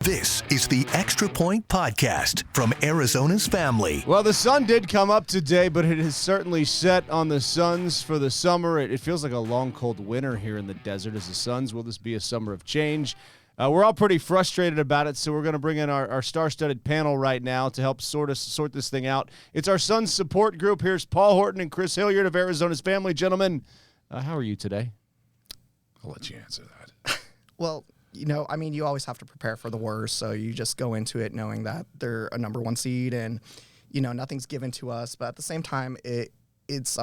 This is the Extra Point Podcast from Arizona's family. Well, the sun did come up today, but it is certainly set on the suns for the summer. It feels like a long, cold winter here in the desert as the suns. Will this be a summer of change? We're all pretty frustrated about it, so we're going to bring in our star-studded panel right now to help sort this thing out. It's our Suns support group. Here's Paul Horton and Chris Hilliard of Arizona's family. Gentlemen, how are you today? I'll let you answer that. Well, you always have to prepare for the worst, so you just go into it knowing that they're a number one seed and, nothing's given to us. But at the same time, it's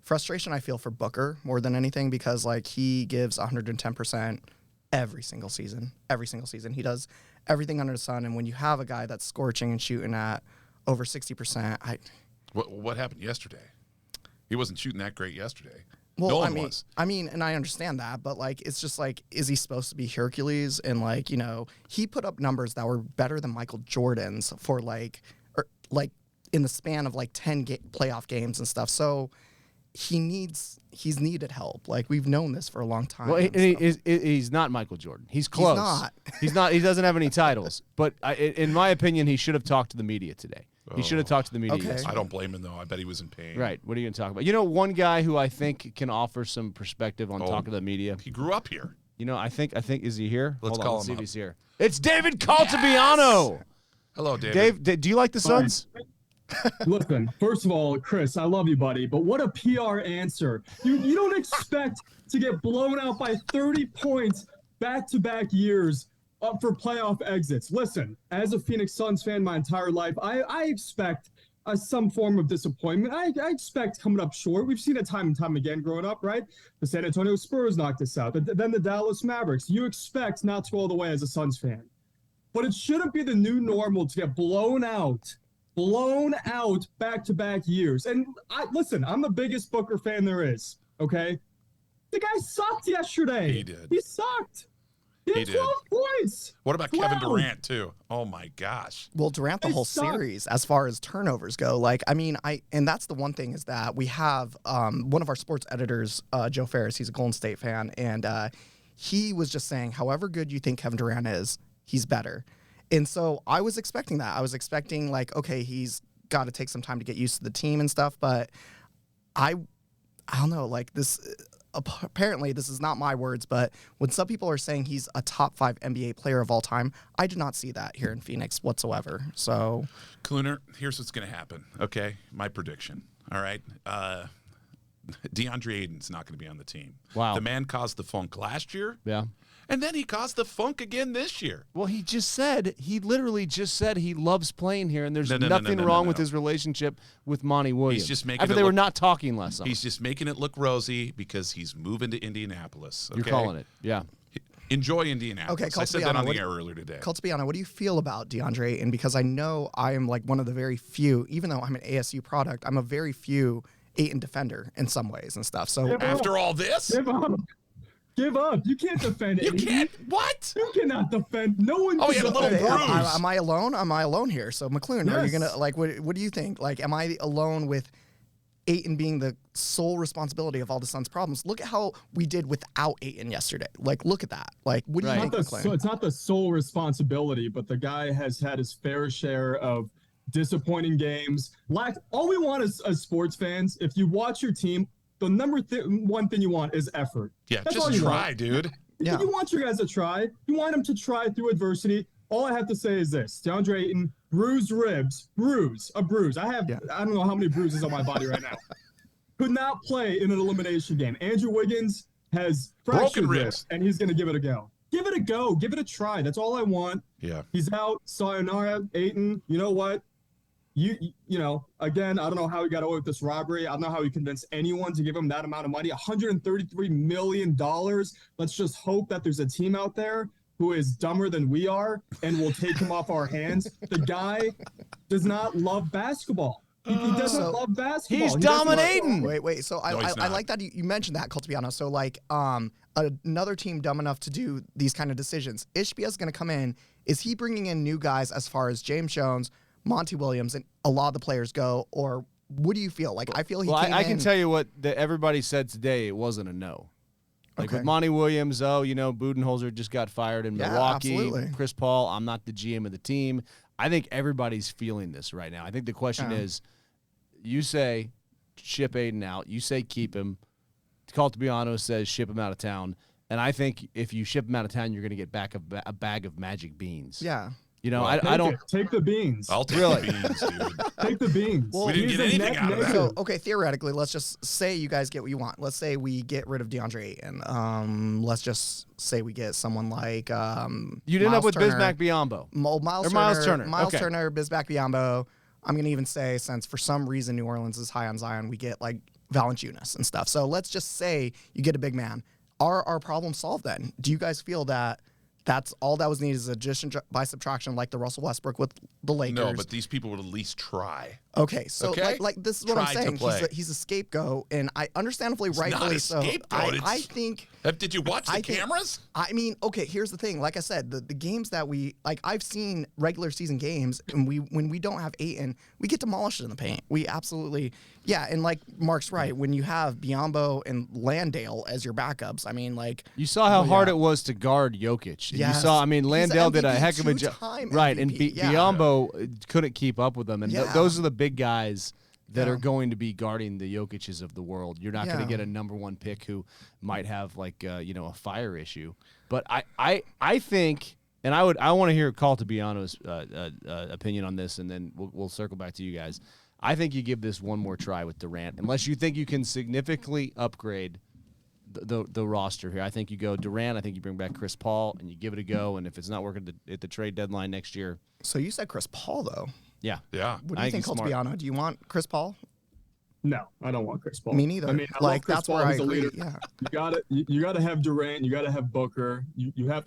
frustration I feel for Booker more than anything because, he gives 110% every single season. Every single season. He does everything under the sun, and when you have a guy that's scorching and shooting at over 60%, What happened yesterday? He wasn't shooting that great yesterday. Well, no one was. And I understand that, but it's just is he supposed to be Hercules? And he put up numbers that were better than Michael Jordan's for in the span of 10 playoff games and stuff. So he's needed help. We've known this for a long time. Well, he's not Michael Jordan. He's close. He's not. He doesn't have any titles. But in my opinion, he should have talked to the media today. He should have talked to the media. Okay. Yesterday. I don't blame him, though. I bet he was in pain. Right. What are you going to talk about? One guy who I think can offer some perspective on talking to the media. He grew up here. I think is he here? Let's Hold on, call let's see him if up. he's here. It's David Caltabiano. Yes! Hello, David. Dave, do you like the Suns? Listen, first of all, Chris, I love you, buddy, but what a PR answer. You don't expect to get blown out by 30 points back-to-back years up for playoff exits. Listen, as a Phoenix Suns fan my entire life, I expect some form of disappointment. I expect coming up short. We've seen it time and time again growing up, right? The San Antonio Spurs knocked us out. Then the Dallas Mavericks. You expect not to go all the way as a Suns fan. But it shouldn't be the new normal to get blown out back-to-back years. And listen, I'm the biggest Booker fan there is, okay? The guy sucked yesterday. He did. He sucked. He had 12 points. What about Kevin Durant, too? Oh, my gosh. Well, Durant, the whole series, as far as turnovers go, and that's the one thing is that we have one of our sports editors, Joe Ferris, he's a Golden State fan, and he was just saying, however good you think Kevin Durant is, he's better. And so I was expecting that. I was expecting, okay, he's got to take some time to get used to the team and stuff, but I don't know, this... Apparently, this is not my words, but when some people are saying he's a top 5 NBA player of all time, I do not see that here in Phoenix whatsoever. So, Kluner, here's what's going to happen, okay? My prediction, all right? DeAndre Ayton's not going to be on the team. Wow. The man caused the funk last year. Yeah. And then he caused the funk again this year. Well, he literally just said he loves playing here, and there's nothing wrong with his relationship with Monty Williams. He's just making after it they were look- not talking last summer. He's just making it look rosy because he's moving to Indianapolis. Okay? You're calling it, yeah. Enjoy Indianapolis. Okay, I said that on Caltabiano, the air earlier today. Caltabiano, what do you feel about DeAndre Ayton? Because I know I am one of the very few, even though I'm an ASU product, I'm a very few Ayton defender in some ways and stuff. So After all this? Give up. You can't defend You Ayton. can't. What? You cannot defend. No one can he had a little defend. bruise. am I alone? Am I alone here? So McClune, are you Yes. gonna what do you think? Am I alone with Ayton being the sole responsibility of all the Suns' problems? Look at how we did without Ayton yesterday. Look at that. What do you think, McClune? It's not the sole responsibility, but the guy has had his fair share of disappointing games. All we want as sports fans, if you watch your team, the number one thing you want is effort. Yeah, That's just all you try, want. dude. Yeah. You want your guys to try. You want them to try through adversity. All I have to say is this: DeAndre Ayton, bruised ribs, a bruise. I don't know how many bruises on my body right now. Could not play in an elimination game. Andrew Wiggins has fractured Broken ribs. ribs, and he's going to give it a go. Give it a go. Give it a try. That's all I want. Yeah. He's out. Sayonara, Ayton. You know what? Again, I don't know how he got away with this robbery. I don't know how he convinced anyone to give him that amount of money, $133 million. Let's just hope that there's a team out there who is dumber than we are and will take him off our hands. The guy does not love basketball. He doesn't love basketball. He's dominating. Wait. So No, he's I not. like that you mentioned that, Caltabiano. So another team dumb enough to do these kind of decisions. Ishbia is going to come in. Is he bringing in new guys as far as James Jones, Monty Williams, and a lot of the players go, or what do you feel? I feel he came I in. can tell you what everybody said today. It wasn't a no. Like Okay. with Monty Williams, Budenholzer just got fired in Yeah, Milwaukee. absolutely. Chris Paul, I'm not the GM of the team. I think everybody's feeling this right now. I think the question is, you say ship Aiden out. You say keep him. Caltabiano says ship him out of town. And I think if you ship him out of town, you're going to get back a bag of magic beans. Yeah. I don't. Take the beans. I'll take Really? the beans, dude. Take the beans. We didn't He's get a anything net out of that. negative. So, okay, theoretically, let's just say you guys get what you want. Let's say we get rid of DeAndre Ayton. Let's just say we get someone like You'd end up with Turner. Bismack Biyombo. Miles Turner. Okay. Turner, Bismack Biyombo. I'm going to even say, since for some reason New Orleans is high on Zion, we get like Valanciunas and stuff. So let's just say you get a big man. Are our problems solved then? Do you guys feel that that's all that was needed is addition by subtraction, like the Russell Westbrook with the Lakers? No, but these people would at least try. Okay, so Okay? like this is what Try I'm to saying. play. He's a scapegoat, and I understandably, It's rightfully not a so. scapegoat, I think. Did you watch the cameras? I mean, okay, here's the thing. Like I said, the games that we like, I've seen regular season games, and when we don't have Ayton, we get demolished in the paint. We absolutely, yeah. And like Mark's right, when you have Biyombo and Landale as your backups, I mean, like You saw how hard it was to guard Jokic. And Yes. You saw, He's Landale did a MVP, heck of a job. two-time Right, and MVP, yeah. Biyombo couldn't keep up with them. And Yeah. those are the big guys that Yeah. are going to be guarding the Jokic's of the world. You're not going to Yeah. get a number one pick who might have a fire issue. But I think, and I want to hear Caltabiano's opinion on this, and then we'll circle back to you guys. I think you give this one more try with Durant, unless you think you can significantly upgrade the roster here. I think you go Durant. I think you bring back Chris Paul, and you give it a go. And if it's not working at the trade deadline next year, So you said Chris Paul though. yeah. Yeah. What do I you think think, he's smart. Caltabiano? Do you want Chris Paul? No, I don't want Chris Paul. Me neither. I mean, I Like, love Chris that's Paul. where I He's a agree. leader. Yeah. You gotta have Durant. You gotta have Booker. You have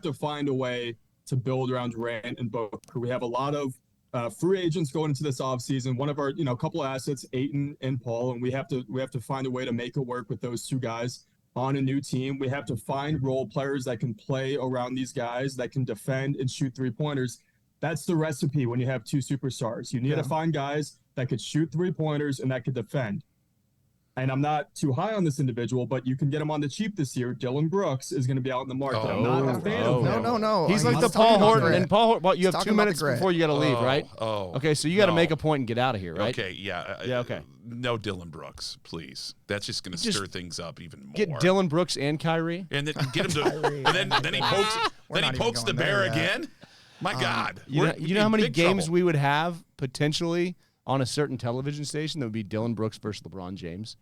to find a way to build around Durant and Booker. We have a lot of free agents going into this offseason. One of our couple of assets, Ayton and Paul, and we have to find a way to make it work with those two guys on a new team. We have to find role players that can play around these guys, that can defend and shoot 3-pointers. That's the recipe when you have two superstars. You need to find guys that could shoot 3-pointers and that could defend. And I'm not too high on this individual, but you can get him on the cheap this year. Dylan Brooks is going to be out in the market. I'm not a fan of him. No. He's like the talking Paul about Horton. grit. And Paul Horton, you He's have talking 2 about the minutes grit. before you got to leave, right? Oh. Okay, so you got to No. make a point and get out of here, right? Okay, yeah. Yeah, okay. No Dylan Brooks, please. That's just going to Just stir things up even more. Get Dylan Brooks and Kyrie. And then get him to. And then he pokes. We're Then he not even pokes the going bear there yet. again. My God. You We'd know be how in many big games trouble. we would have potentially on a certain television station that would be Dylan Brooks versus LeBron James?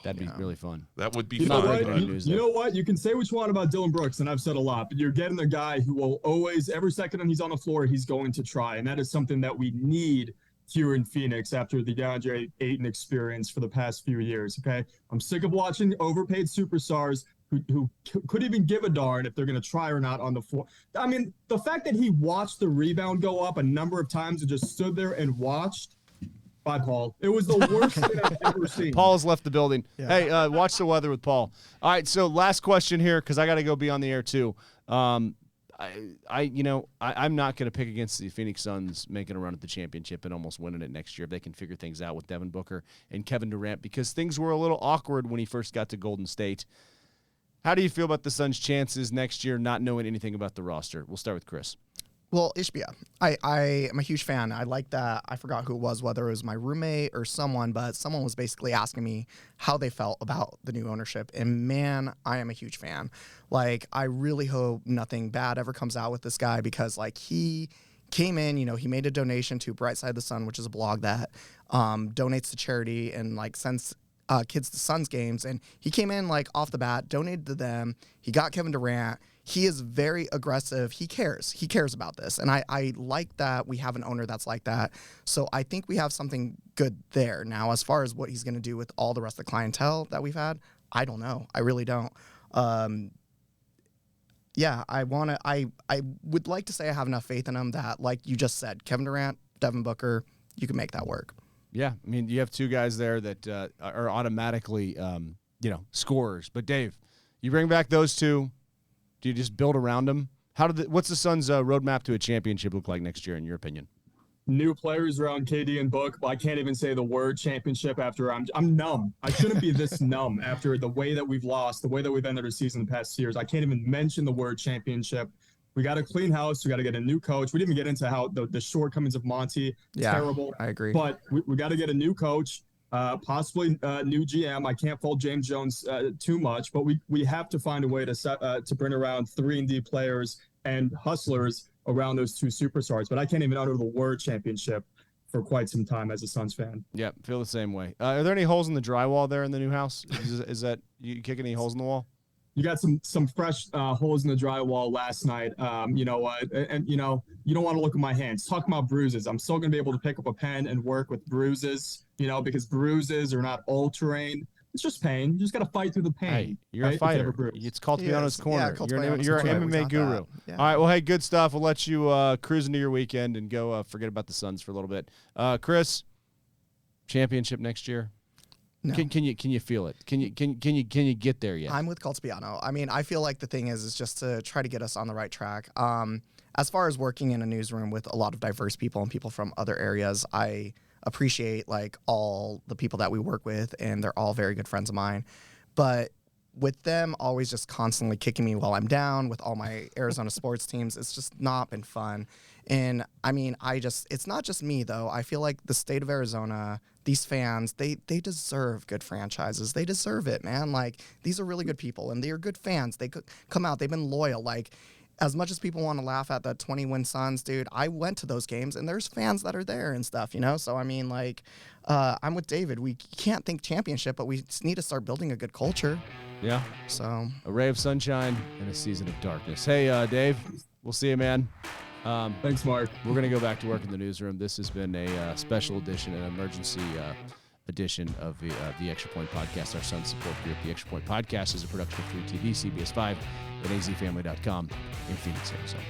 That'd be really fun. That would be You know fun. Not what? good news there. You know what? You can say what you want about Dylan Brooks, and I've said a lot, but you're getting a guy who will always, every second he's on the floor, he's going to try, and that is something that we need here in Phoenix after the DeAndre Ayton experience for the past few years. Okay, I'm sick of watching overpaid superstars who could even give a darn if they're going to try or not on the floor. I mean, the fact that he watched the rebound go up a number of times and just stood there and watched. Bye, Paul. It was the worst thing I've ever seen. Paul has left the building. Hey, watch the weather with Paul. All right, so last question here because I got to go be on the air too. I'm not going to pick against the Phoenix Suns making a run at the championship and almost winning it next year if they can figure things out with Devin Booker and Kevin Durant because things were a little awkward when he first got to Golden State. How do you feel about the Suns' chances next year not knowing anything about the roster? We'll start with Chris. Well, Ishbia, I am a huge fan. I like that. I forgot who it was, whether it was my roommate or someone, but someone was basically asking me how they felt about the new ownership. And man, I am a huge fan. Like, I really hope nothing bad ever comes out with this guy because, like, he came in, he made a donation to Bright Side of the Sun, which is a blog that donates to charity and, like, sends kids to Suns games. And he came in, like, off the bat, donated to them. He got Kevin Durant. He is very aggressive. He cares. He cares about this. And I like that we have an owner that's like that. So I think we have something good there. Now, as far as what he's going to do with all the rest of the clientele that we've had, I don't know. I really don't. Yeah, I would like to say I have enough faith in him that, like you just said, Kevin Durant, Devin Booker, you can make that work. Yeah, I mean, you have two guys there that are automatically, scorers. But Dave, you bring back those two. Do you just build around them? What's the Suns' roadmap to a championship look like next year, in your opinion? new players around KD and Book, but I can't even say the word championship after I'm numb. I shouldn't be this numb after the way that we've lost, the way that we've ended our season the past years. I can't even mention the word championship. We got to clean house. We got to get a new coach. We didn't even get into how the shortcomings of Monty. Terrible. I agree. But we got to get a new coach, possibly a new GM. I can't fault James Jones too much, but we have to find a way to bring around 3-and-D players and hustlers around those two superstars. But I can't even utter the word championship for quite some time as a Suns fan. Yeah, feel the same way. Are there any holes in the drywall there in the new house? Is that you kicking any holes in the wall? You got some fresh holes in the drywall last night. You know what? And you know, you don't want to look at my hands. Talk about bruises. I'm still going to be able to pick up a pen and work with bruises, you know, because bruises are not all terrain. It's just pain. You just got to fight through the pain. Hey, you're right? a fighter. It's Caltabiano's corner. You're an MMA guru. Yeah. All right, well, hey, good stuff. We'll let you cruise into your weekend and go forget about the Suns for a little bit. Chris, championship next year? No. Can you feel it? Can you get there yet? I'm with Caltabiano. I mean, I feel like the thing is just to try to get us on the right track. As far as working in a newsroom with a lot of diverse people and people from other areas, I appreciate like all the people that we work with, and they're all very good friends of mine. But with them always just constantly kicking me while I'm down with all my Arizona sports teams, it's just not been fun. And I mean, it's not just me though. I feel like the state of Arizona, these fans, they deserve good franchises. They deserve it, man. Like, these are really good people and they are good fans. They could come out. They've been loyal. Like, as much as people want to laugh at the 20-win Suns, dude, I went to those games and there's fans that are there and stuff, you know? So, I mean, like, I'm with David. We can't think championship, but we just need to start building a good culture. Yeah. So, a ray of sunshine and a season of darkness. Hey, Dave, we'll see you, man. Thanks, Mark. We're going to go back to work in the newsroom. This has been a special edition, an emergency edition of the Extra Point Podcast, our Suns support group. The Extra Point Podcast is a production of Free TV, CBS 5, and azfamily.com in Phoenix, Arizona.